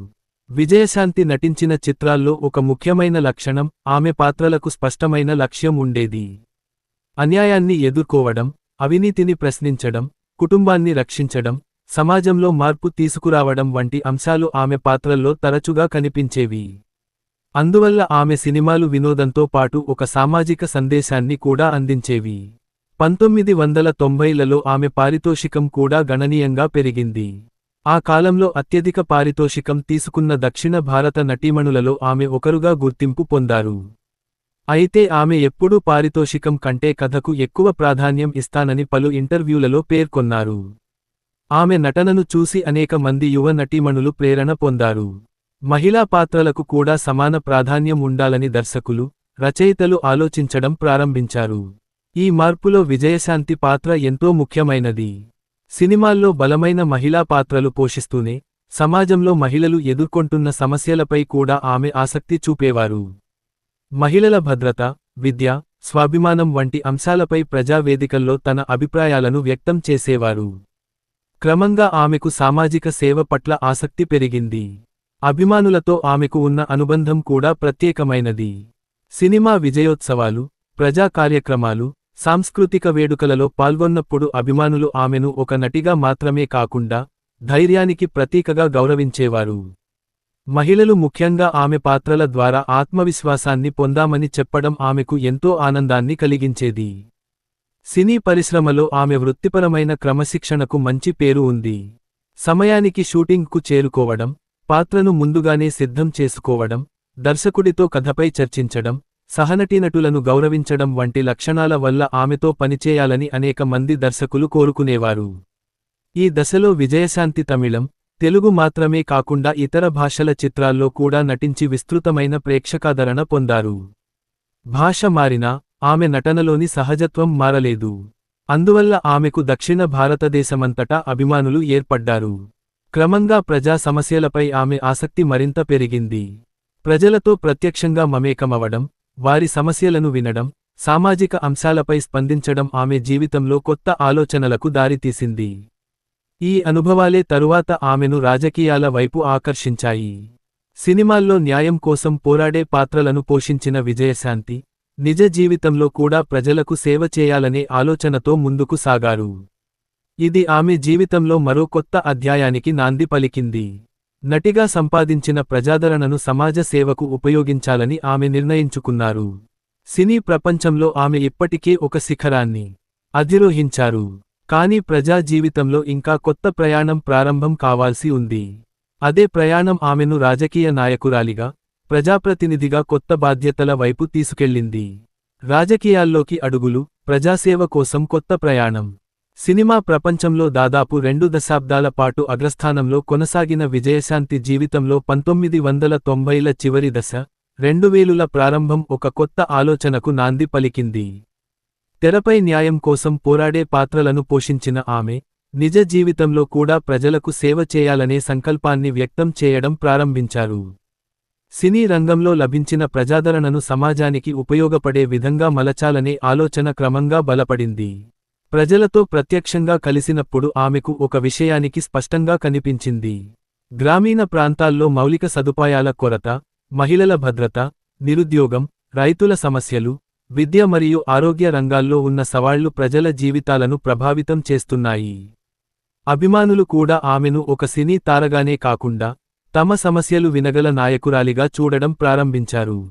విజయశాంతి నటించిన చిత్రాల్లో ఒక ముఖ్యమైన లక్షణం ఆమె పాత్రలకు స్పష్టమైన లక్ష్యం ఉండేది. అన్యాయాన్ని ఎదుర్కోవడం, అవినీతిని ప్రశ్నించడం, కుటుంబాన్ని రక్షించడం, సమాజంలో మార్పు తీసుకురావడం వంటి అంశాలు ఆమె పాత్రల్లో తరచుగా కనిపించేవి. అందువల్ల ఆమె సినిమాలు వినోదంతో పాటు ఒక సామాజిక సందేశాన్ని కూడా అందించేవి. 1990లలో ఆమె పారితోషికం కూడా గణనీయంగా పెరిగింది. ఆ కాలంలో అత్యధిక పారితోషికం తీసుకున్న దక్షిణ భారత నటీమణులలో ఆమె ఒకరుగా గుర్తింపు పొందారు. అయితే ఆమె ఎప్పుడూ పారితోషికం కంటే కథకు ఎక్కువ ప్రాధాన్యం ఇస్తానని పలు ఇంటర్వ్యూలలో పేర్కొన్నారు. ఆమె నటనను చూసి అనేక మంది యువ నటీమణులు ప్రేరణ పొందారు. మహిళా పాత్రలకు కూడా సమాన ప్రాధాన్యం ఉండాలని దర్శకులు, రచయితలు ఆలోచించడం ప్రారంభించారు. ఈ మార్పులో విజయశాంతి పాత్ర ఎంతో ముఖ్యమైనది. సినిమాల్లో బలమైన మహిళా పాత్రలు పోషిస్తూనే సమాజంలో మహిళలు ఎదుర్కొంటున్న సమస్యలపై కూడా ఆమె ఆసక్తి చూపేవారు. మహిళల భద్రత, విద్య, స్వాభిమానం వంటి అంశాలపై ప్రజావేదికల్లో తన అభిప్రాయాలను వ్యక్తం చేసేవారు. క్రమంగా ఆమెకు సామాజిక సేవ పట్ల ఆసక్తి పెరిగింది. అభిమానులతో ఆమెకు ఉన్న అనుబంధం కూడా ప్రత్యేకమైనది. సినిమా విజయోత్సవాలు, ప్రజా కార్యక్రమాలు, సాంస్కృతిక వేడుకలలో పాల్గొన్నప్పుడు అభిమానులు ఆమెను ఒక నటిగా మాత్రమే కాకుండా ధైర్యానికి ప్రతీకగా గౌరవించేవారు. మహిళలు ముఖ్యంగా ఆమె పాత్రల ద్వారా ఆత్మవిశ్వాసాన్ని పొందామని చెప్పడం ఆమెకు ఎంతో ఆనందాన్ని కలిగించేది. సినీ పరిశ్రమలో ఆమె వృత్తిపరమైన క్రమశిక్షణకు మంచి పేరు ఉంది. సమయానికి షూటింగ్కు చేరుకోవడం, పాత్రను ముందుగానే సిద్ధం చేసుకోవడం, దర్శకుడితో కథపై చర్చించడం, సహనటీనటులను గౌరవించడం వంటి లక్షణాల వల్ల ఆమెతో పనిచేయాలని అనేక మంది దర్శకులు కోరుకునేవారు. ఈ దశలో విజయశాంతి తమిళం, తెలుగు మాత్రమే కాకుండా ఇతర భాషల చిత్రాల్లో కూడా నటించి విస్తృతమైన ప్రేక్షకాదరణ పొందారు. భాష మారినా ఆమె నటనలోని సహజత్వం మారలేదు. అందువల్ల ఆమెకు దక్షిణ భారతదేశమంతటా అభిమానులు ఏర్పడ్డారు. క్రమంగా ప్రజా సమస్యలపై ఆమె ఆసక్తి మరింత పెరిగింది. ప్రజలతో ప్రత్యక్షంగా మమేకమవడం, వారి సమస్యలను వినడం, సామాజిక అంశాలపై స్పందించడం ఆమె జీవితంలో కొత్త ఆలోచనలకు దారితీసింది. ఈ అనుభవాలే తరువాత ఆమెను రాజకీయాల వైపు ఆకర్షించాయి. సినిమాల్లో న్యాయం కోసం పోరాడే పాత్రలను పోషించిన విజయశాంతి, నిజ జీవితంలో కూడా ప్రజలకు సేవ చేయాలనే ఆలోచనతో ముందుకు సాగారు. ఇది ఆమె జీవితంలో మరో కొత్త అధ్యాయానికి నాంది పలికింది. నటిగా సంపాదించిన ప్రజాదరణను సమాజ సేవకు ఉపయోగించాలని ఆమె నిర్ణయించుకున్నారు. సినీ ప్రపంచంలో ఆమె ఇప్పటికే ఒక శిఖరాన్ని అధిరోహించారు. కానీ ప్రజా జీవితంలో ఇంకా కొత్త ప్రయాణం ప్రారంభం కావాల్సి ఉంది. అదే ప్రయాణం ఆమెను రాజకీయ నాయకురాలిగా, ప్రజాప్రతినిధిగా కొత్త బాధ్యతల వైపు తీసుకెళ్లింది. రాజకీయాల్లోకి అడుగులు, ప్రజాసేవ కోసం కొత్త ప్రయాణం. సినిమా ప్రపంచంలో దాదాపు 2 దశాబ్దాల పాటు అగ్రస్థానంలో కొనసాగిన విజయశాంతి జీవితంలో 1990ల చివరి దశ, 2000ల ప్రారంభం ఒక కొత్త ఆలోచనకు నాంది పలికింది. తెరపై న్యాయం కోసం పోరాడే పాత్రలను పోషించిన ఆమె, నిజ జీవితంలో కూడా ప్రజలకు సేవ చేయాలనే సంకల్పాన్ని వ్యక్తం చేయడం ప్రారంభించారు. సినీ రంగంలో లభించిన ప్రజాదరణను సమాజానికి ఉపయోగపడే విధంగా మలచాలనే ఆలోచన క్రమంగా బలపడింది. ప్రజలతో ప్రత్యక్షంగా కలిసినప్పుడు ఆమెకు ఒక విషయానికి స్పష్టంగా కనిపించింది. గ్రామీణ ప్రాంతాల్లో మౌలిక సదుపాయాల కొరత, మహిళల భద్రత, నిరుద్యోగం, రైతుల సమస్యలు, విద్య మరియు ఆరోగ్య రంగాల్లో ఉన్న సవాళ్లు ప్రజల జీవితాలను ప్రభావితం చేస్తున్నాయి. అభిమానులు కూడా ఆమెను ఒక సినీ తారగానే కాకుండా తమ సమస్యలు వినగల నాయకురాలిగా చూడడం ప్రారంభించారు.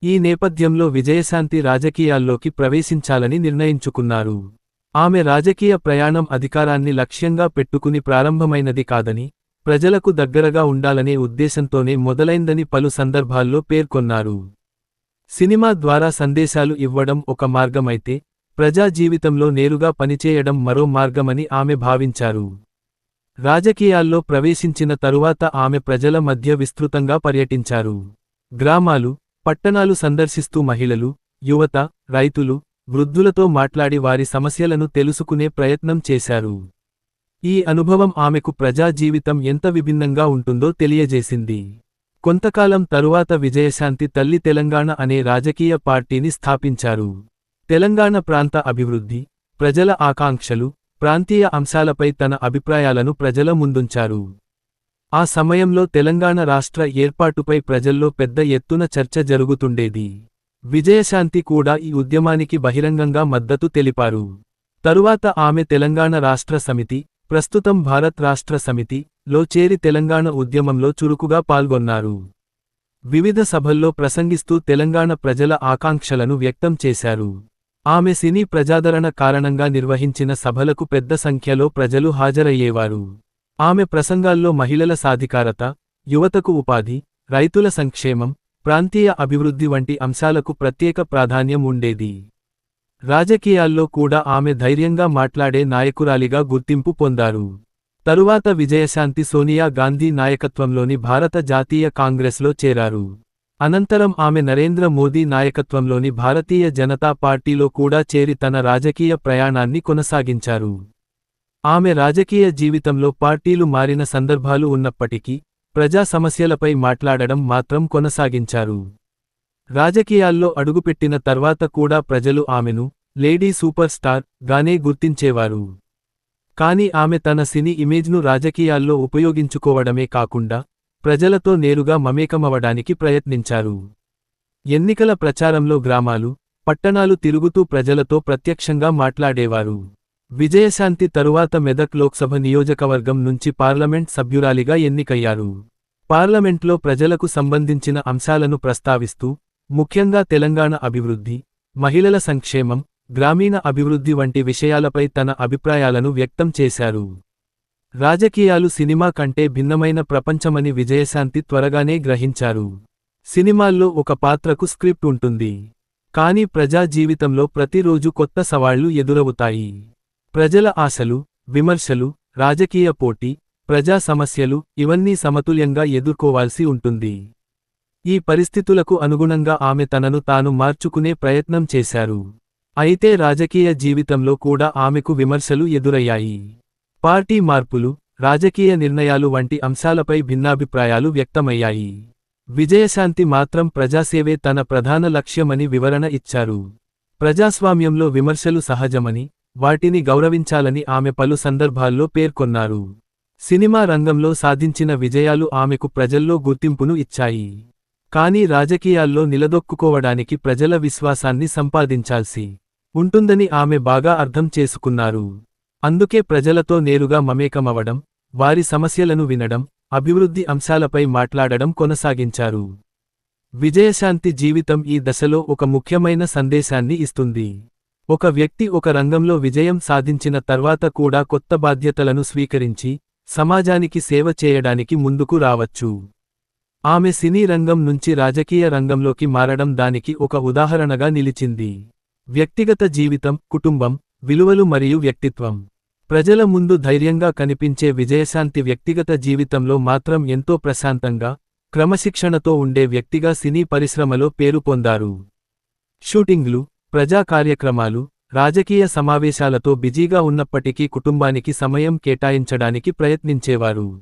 ఈ నేపథ్యంలో విజయశాంతి రాజకీయాల్లోకి ప్రవేశించాలని నిర్ణయించుకున్నారు. ఆమె రాజకీయ ప్రయాణం అధికారాన్ని లక్ష్యంగా పెట్టుకుని ప్రారంభమైనది కాదని, ప్రజలకు దగ్గరగా ఉండాలనే ఉద్దేశంతోనే మొదలైందని పలు సందర్భాల్లో పేర్కొన్నారు. సినిమా ద్వారా సందేశాలు ఇవ్వడం ఒక మార్గమైతే, ప్రజా జీవితంలో నేరుగా పనిచేయడం మరో మార్గమని ఆమె భావించారు. రాజకీయాల్లో ప్రవేశించిన తరువాత ఆమె ప్రజల మధ్య విస్తృతంగా పర్యటించారు. గ్రామాలు, పట్టణాలు సందర్శిస్తూ మహిళలు, యువత, రైతులు, వృద్ధులతో మాట్లాడి వారి సమస్యలను తెలుసుకునే ప్రయత్నం చేశారు. ఈ అనుభవం ఆమెకు ప్రజా జీవితం ఎంత విభిన్నంగా ఉంటుందో తెలియజేసింది. కొంతకాలం తరువాత విజయశాంతి తల్లి తెలంగాణ అనే రాజకీయ పార్టీని స్థాపించారు. తెలంగాణ ప్రాంత అభివృద్ధి, ప్రజల ఆకాంక్షలు, ప్రాంతీయ అంశాలపై తన అభిప్రాయాలను ప్రజల ముందుంచారు. ఆ సమయంలో తెలంగాణ రాష్ట్ర ఏర్పాటుపై ప్రజల్లో పెద్ద ఎత్తున చర్చ జరుగుతుండేది. విజయశాంతి కూడా ఈ ఉద్యమానికి బహిరంగంగా మద్దతు తెలిపారు. తరువాత ఆమె తెలంగాణ రాష్ట్ర సమితి, ప్రస్తుతం భారత్ రాష్ట్ర సమితి, లో చేరి తెలంగాణ ఉద్యమంలో చురుకుగా పాల్గొన్నారు. వివిధ సభల్లో ప్రసంగిస్తూ తెలంగాణ ప్రజల ఆకాంక్షలను వ్యక్తం చేశారు. ఆమె సినీ ప్రజాదరణ కారణంగా నిర్వహించిన సభలకు పెద్ద సంఖ్యలో ప్రజలు హాజరయ్యేవారు. ఆమె ప్రసంగాల్లో మహిళల సాధికారత, యువతకు ఉపాధి, రైతుల సంక్షేమం, ప్రాంతీయ అభివృద్ధి వంటి అంశాలకు ప్రత్యేక ప్రాధాన్యం ఉండేది. రాజకీయాల్లో కూడా ఆమె ధైర్యంగా మాట్లాడే నాయకురాలిగా గుర్తింపు పొందారు. తరువాత విజయశాంతి సోనియా గాంధీ నాయకత్వంలోని భారత జాతీయ కాంగ్రెస్లో చేరారు. అనంతరం ఆమె నరేంద్ర మోదీ నాయకత్వంలోని భారతీయ జనతా పార్టీలో కూడా చేరి తన రాజకీయ ప్రయాణాన్ని కొనసాగించారు. ఆమె రాజకీయ జీవితంలో పార్టీలు మారిన సందర్భాలు ఉన్నప్పటికీ, ప్రజా సమస్యలపై మాట్లాడడం మాత్రం కొనసాగించారు. రాజకీయాల్లో అడుగుపెట్టిన తర్వాత కూడా ప్రజలు ఆమెను లేడీ సూపర్ స్టార్ గానే గుర్తించేవారు. కాని ఆమె తన సినీ ఇమేజ్ను రాజకీయాల్లో ఉపయోగించుకోవడమే కాకుండా, ప్రజలతో నేరుగా మమేకమవడానికి ప్రయత్నించారు. ఎన్నికల ప్రచారంలో గ్రామాలు, పట్టణాలు తిరుగుతూ ప్రజలతో ప్రత్యక్షంగా మాట్లాడేవారు. విజయశాంతి తరువాత మెదక్ లోక్సభ నియోజకవర్గం నుంచి పార్లమెంట్ సభ్యురాలిగా ఎన్నికయ్యారు. పార్లమెంట్లో ప్రజలకు సంబంధించిన అంశాలను ప్రస్తావిస్తూ, ముఖ్యంగా తెలంగాణ అభివృద్ధి, మహిళల సంక్షేమం, గ్రామీణ అభివృద్ధి వంటి విషయాలపై తన అభిప్రాయాలను వ్యక్తం చేశారు. రాజకీయాలు సినిమా కంటే భిన్నమైన ప్రపంచమని విజయశాంతి త్వరగానే గ్రహించారు. సినిమాల్లో ఒక పాత్రకు స్క్రిప్ట్ ఉంటుంది. కానీ ప్రజా జీవితంలో ప్రతిరోజు కొత్త సవాళ్లు ఎదురవుతాయి. ప్రజల ఆశలు, విమర్శలు, రాజకీయ పోటీ, ప్రజా సమస్యలు ఇవన్నీ సమతుల్యంగా ఎదుర్కోవాల్సి ఉంటుంది. ఈ పరిస్థితులకు అనుగుణంగా ఆమె తనను తాను మార్చుకునే ప్రయత్నం చేశారు. అయితే రాజకీయ జీవితంలో కూడా ఆమెకు విమర్శలు ఎదురయ్యాయి. పార్టీ మార్పులు, రాజకీయ నిర్ణయాలు వంటి అంశాలపై భిన్నాభిప్రాయాలు వ్యక్తమయ్యాయి. విజయశాంతి మాత్రం ప్రజాసేవే తన ప్రధాన లక్ష్యమని వివరణ ఇచ్చారు. ప్రజాస్వామ్యంలో విమర్శలు సహజమని, వాటిని గౌరవించాలని ఆమె పలు సందర్భాల్లో పేర్కొన్నారు. సినిమా రంగంలో సాధించిన విజయాలు ఆమెకు ప్రజల్లో గుర్తింపును ఇచ్చాయి. కానీ రాజకీయాల్లో నిలదొక్కుకోవడానికి ప్రజల విశ్వాసాన్ని సంపాదించాల్సి ఉంటుందని ఆమె బాగా అర్థం చేసుకున్నారు. అందుకే ప్రజలతో నేరుగా మమేకమవడం, వారి సమస్యలను వినడం, అభివృద్ధి అంశాలపై మాట్లాడడం కొనసాగించారు. విజయశాంతి జీవితం ఈ దశలో ఒక ముఖ్యమైన సందేశాన్ని ఇస్తుంది. ఒక వ్యక్తి ఒక రంగంలో విజయం సాధించిన తర్వాత కూడా కొత్త బాధ్యతలను స్వీకరించి, సమాజానికి సేవ చేయడానికి ముందుకు రావచ్చు. ఆమె సినీ రంగం నుంచి రాజకీయ రంగంలోకి మారడం దానికి ఒక ఉదాహరణగా నిలిచింది. వ్యక్తిగత జీవితం, కుటుంబం, విలువలు మరియు వ్యక్తిత్వం. ప్రజల ముందు ధైర్యంగా కనిపించే విజయశాంతి వ్యక్తిగత జీవితంలో మాత్రం ఎంతో ప్రశాంతంగా, క్రమశిక్షణతో ఉండే వ్యక్తిగా సినీ పరిశ్రమలో పేరు పొందారు. షూటింగ్లు, ప్రజా కార్యక్రమాలు, రాజకీయ సమావేశాలతో బిజీగా ఉన్నప్పటికీ కుటుంబానికి సమయం కేటాయించడానికి ప్రయత్నించేవారు.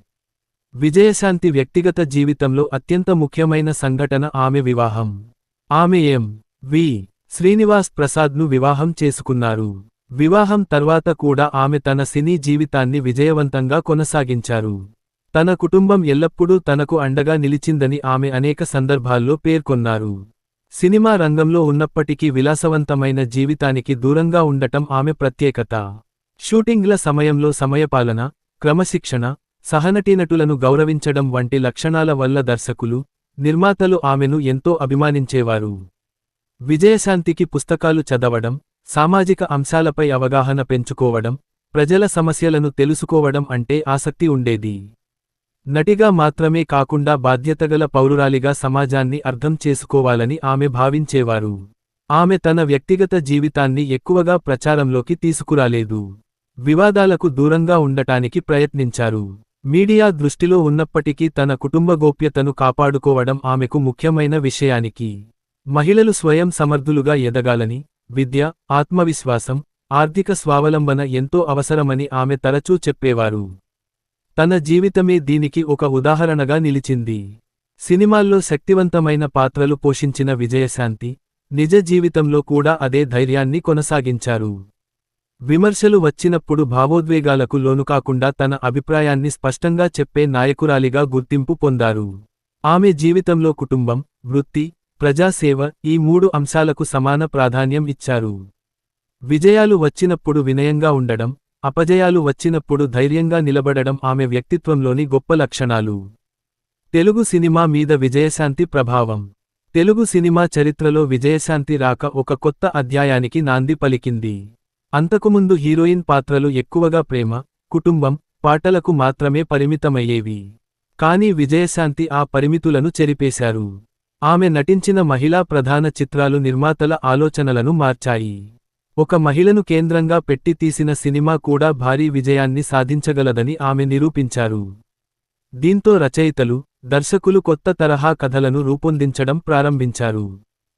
విజయశాంతి వ్యక్తిగత జీవితంలో అత్యంత ముఖ్యమైన సంఘటన ఆమె వివాహం. ఆమె ఎం.వి. శ్రీనివాస్ ప్రసాద్ను వివాహం చేసుకున్నారు. వివాహం తర్వాత కూడా ఆమె తన సినీ జీవితాన్ని విజయవంతంగా కొనసాగించారు. తన కుటుంబం ఎల్లప్పుడూ తనకు అండగా నిలిచిందని ఆమె అనేక సందర్భాల్లో పేర్కొన్నారు. సినిమా రంగంలో ఉన్నప్పటికీ విలాసవంతమైన జీవితానికి దూరంగా ఉండటం ఆమె ప్రత్యేకత. షూటింగ్ల సమయంలో సమయపాలన, క్రమశిక్షణ, సహనటీనటులను గౌరవించడం వంటి లక్షణాల వల్ల దర్శకులు, నిర్మాతలు ఆమెను ఎంతో అభిమానించేవారు. విజయశాంతికి పుస్తకాలు చదవడం, సామాజిక అంశాలపై అవగాహన పెంచుకోవడం, ప్రజల సమస్యలను తెలుసుకోవడం అంటే ఆసక్తి ఉండేది. నటిగా మాత్రమే కాకుండా బాధ్యతగల పౌరురాలిగా సమాజాన్ని అర్థం చేసుకోవాలని ఆమె భావించేవారు. ఆమె తన వ్యక్తిగత జీవితాన్ని ఎక్కువగా ప్రచారంలోకి తీసుకురాలేదు. వివాదాలకు దూరంగా ఉండటానికి ప్రయత్నించారు. మీడియా దృష్టిలో ఉన్నప్పటికీ తన కుటుంబ గోప్యతను కాపాడుకోవడం ఆమెకు ముఖ్యమైన విషయానికి. మహిళలు స్వయం సమర్థులుగా ఎదగాలని, విద్య, ఆత్మవిశ్వాసం, ఆర్థిక స్వావలంబన ఎంతో అవసరమని ఆమె తరచూ చెప్పేవారు. తన జీవితమే దీనికి ఒక ఉదాహరణగా నిలిచింది. సినిమాల్లో శక్తివంతమైన పాత్రలు పోషించిన విజయశాంతి, నిజ జీవితంలో కూడా అదే ధైర్యాన్ని కొనసాగించారు. విమర్శలు వచ్చినప్పుడు భావోద్వేగాలకు లోనుకాకుండా తన అభిప్రాయాన్ని స్పష్టంగా చెప్పే నాయకురాలిగా గుర్తింపు పొందారు. ఆమె జీవితంలో కుటుంబం, వృత్తి, ప్రజాసేవ ఈ 3 అంశాలకు సమాన ప్రాధాన్యం ఇచ్చారు. విజయాలు వచ్చినప్పుడు వినయంగా ఉండడం, అపజయాలు వచ్చినప్పుడు ధైర్యంగా నిలబడడం ఆమె వ్యక్తిత్వంలోని గొప్ప లక్షణాలు. తెలుగు సినిమా మీద విజయశాంతి ప్రభావం. తెలుగు సినిమా చరిత్రలో విజయశాంతి రాక ఒక కొత్త అధ్యాయానికి నాంది పలికింది. అంతకుముందు హీరోయిన్ పాత్రలు ఎక్కువగా ప్రేమ, కుటుంబం, పాటలకు మాత్రమే పరిమితమయ్యేవి. కానీ విజయశాంతి ఆ పరిమితులను చెరిపేశారు. ఆమె నటించిన మహిళా ప్రధాన చిత్రాలు నిర్మాతల ఆలోచనలను మార్చాయి. ఒక మహిళను కేంద్రంగా పెట్టి తీసిన సినిమా కూడా భారీ విజయాన్ని సాధించగలదని ఆమె నిరూపించారు. దీంతో రచయితలు, దర్శకులు కొత్త తరహా కథలను రూపొందించడం ప్రారంభించారు.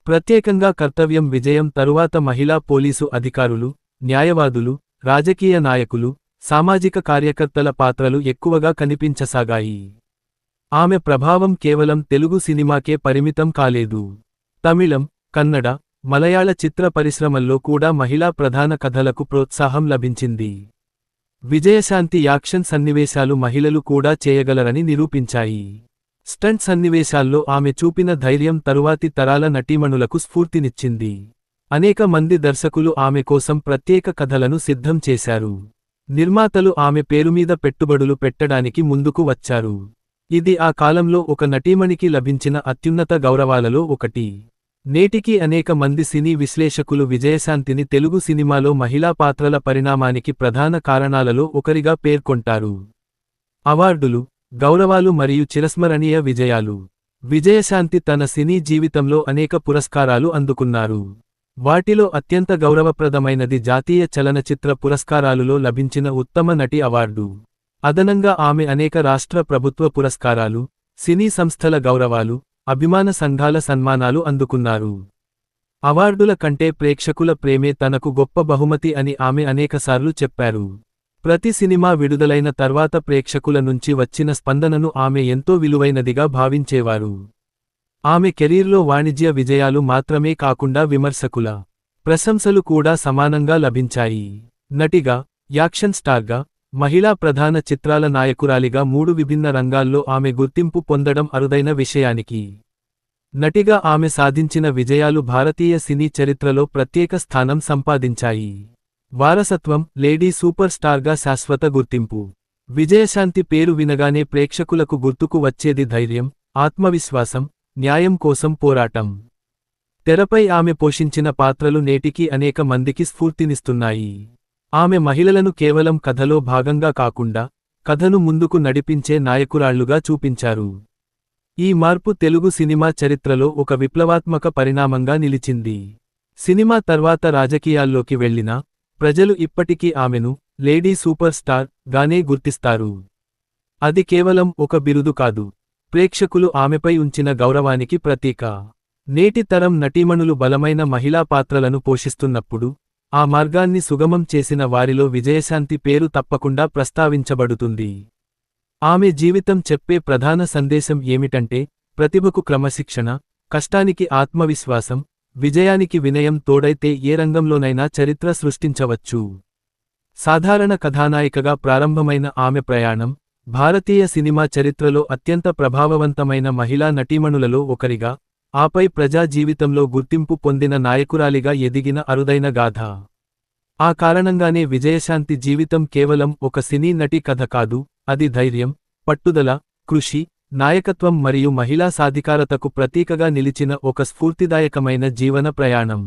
ప్రత్యేకంగా కర్తవ్యం విజయం తరువాత మహిళా పోలీసు అధికారులు, న్యాయవాదులు, రాజకీయ నాయకులు, సామాజిక కార్యకర్తల పాత్రలు ఎక్కువగా కనిపించసాగాయి. ఆమె ప్రభావం కేవలం తెలుగు సినిమాకే పరిమితం కాలేదు. తమిళం, కన్నడ, మలయాళ చిత్ర పరిశ్రమల్లో కూడా మహిళా ప్రధాన కథలకు ప్రోత్సాహం లభించింది. విజయశాంతి యాక్షన్ సన్నివేశాలు మహిళలు కూడా చేయగలరని నిరూపించాయి. స్టంట్ సన్నివేశాల్లో ఆమె చూపిన ధైర్యం తరువాతి తరాల నటీమణులకు స్ఫూర్తినిచ్చింది. అనేక మంది దర్శకులు ఆమె కోసం ప్రత్యేక కథలను సిద్ధం చేశారు. నిర్మాతలు ఆమె పేరుమీద పెట్టుబడులు పెట్టడానికి ముందుకు వచ్చారు. ఇది ఆ కాలంలో ఒక నటీమణికి లభించిన అత్యున్నత గౌరవాలలో ఒకటి. నేటికీ అనేక మంది సినీ విశ్లేషకులు విజయశాంతిని తెలుగు సినిమాలో మహిళా పాత్రల పరిణామానికి ప్రధాన కారణాలలో ఒకరిగా పేర్కొంటారు. అవార్డులు, గౌరవాలు మరియు చిరస్మరణీయ విజయాలు. విజయశాంతి తన సినీ జీవితంలో అనేక పురస్కారాలు అందుకున్నారు. వాటిలో అత్యంత గౌరవప్రదమైనది జాతీయ చలనచిత్ర పురస్కారాలులో లభించిన ఉత్తమ నటి అవార్డు. అదనంగా ఆమె అనేక రాష్ట్ర ప్రభుత్వ పురస్కారాలు, సినీ సంస్థల గౌరవాలు, అభిమాన సంఘాల సన్మానాలు అందుకున్నారు. అవార్డుల కంటే ప్రేక్షకుల ప్రేమే తనకు గొప్ప బహుమతి అని ఆమె అనేకసార్లు చెప్పారు. ప్రతి సినిమా విడుదలైన తర్వాత ప్రేక్షకుల నుంచి వచ్చిన స్పందనను ఆమె ఎంతో విలువైనదిగా భావించేవారు. ఆమె కెరీర్లో వాణిజ్య విజయాలు మాత్రమే కాకుండా విమర్శకుల ప్రశంసలు కూడా సమానంగా లభించాయి. నటిగా, యాక్షన్ స్టార్గా, మహిళా ప్రధాన చిత్రాల నాయకురాలిగా 3 విభిన్న రంగాల్లో ఆమె గుర్తింపు పొందడం అరుదైన విషయానికి. నటిగా ఆమె సాధించిన విజయాలు భారతీయ సినీ చరిత్రలో ప్రత్యేక స్థానం సంపాదించాయి. వారసత్వం, లేడీ సూపర్ స్టార్గా శాశ్వత గుర్తింపు. విజయశాంతి పేరు వినగానే ప్రేక్షకులకు గుర్తుకు వచ్చేది ధైర్యం, ఆత్మవిశ్వాసం, న్యాయం కోసం పోరాటం. తెరపై ఆమె పోషించిన పాత్రలు నేటికీ అనేక మందికి స్ఫూర్తినిస్తున్నాయి. ఆమె మహిళలను కేవలం కథలో భాగంగా కాకుండా, కథను ముందుకు నడిపించే నాయకురాళ్లుగా చూపించారు. ఈ మార్పు తెలుగు సినిమా చరిత్రలో ఒక విప్లవాత్మక పరిణామంగా నిలిచింది. సినిమా తర్వాత రాజకీయాల్లోకి వెళ్లినా, ప్రజలు ఇప్పటికీ ఆమెను లేడీ సూపర్ స్టార్ గానే గుర్తిస్తారు. అది కేవలం ఒక బిరుదు కాదు, ప్రేక్షకులు ఆమెపై ఉంచిన గౌరవానికి ప్రతీక. నేటి తరం నటీమణులు బలమైన మహిళా పాత్రలను పోషిస్తున్నప్పుడు, ఆ మార్గాన్ని సుగమం చేసిన వారిలో విజయశాంతి పేరు తప్పకుండా ప్రస్తావించబడుతుంది. ఆమె జీవితం చెప్పే ప్రధాన సందేశం ఏమిటంటే, ప్రతిభకు క్రమశిక్షణ, కష్టానికి ఆత్మవిశ్వాసం, విజయానికి వినయం తోడైతే ఏ రంగంలోనైనా చరిత్ర సృష్టించవచ్చు. సాధారణ కథానాయికగా ప్రారంభమైన ఆమె ప్రయాణం, భారతీయ సినిమా చరిత్రలో అత్యంత ప్రభావవంతమైన మహిళా నటీమణులలో ఒకరిగా, ఆపై ప్రజా జీవితంలో గుర్తింపు పొందిన నాయకురాలిగా ఎదిగిన అరుదైన గాథ. ఆ కారణంగానే విజయశాంతి జీవితం కేవలం ఒక సినీ నటి కథ కాదు, అది ధైర్యం, పట్టుదల, కృషి, నాయకత్వం మరియు మహిళా సాధికారతకు ప్రతీకగా నిలిచిన ఒక స్ఫూర్తిదాయకమైన జీవన ప్రయాణం.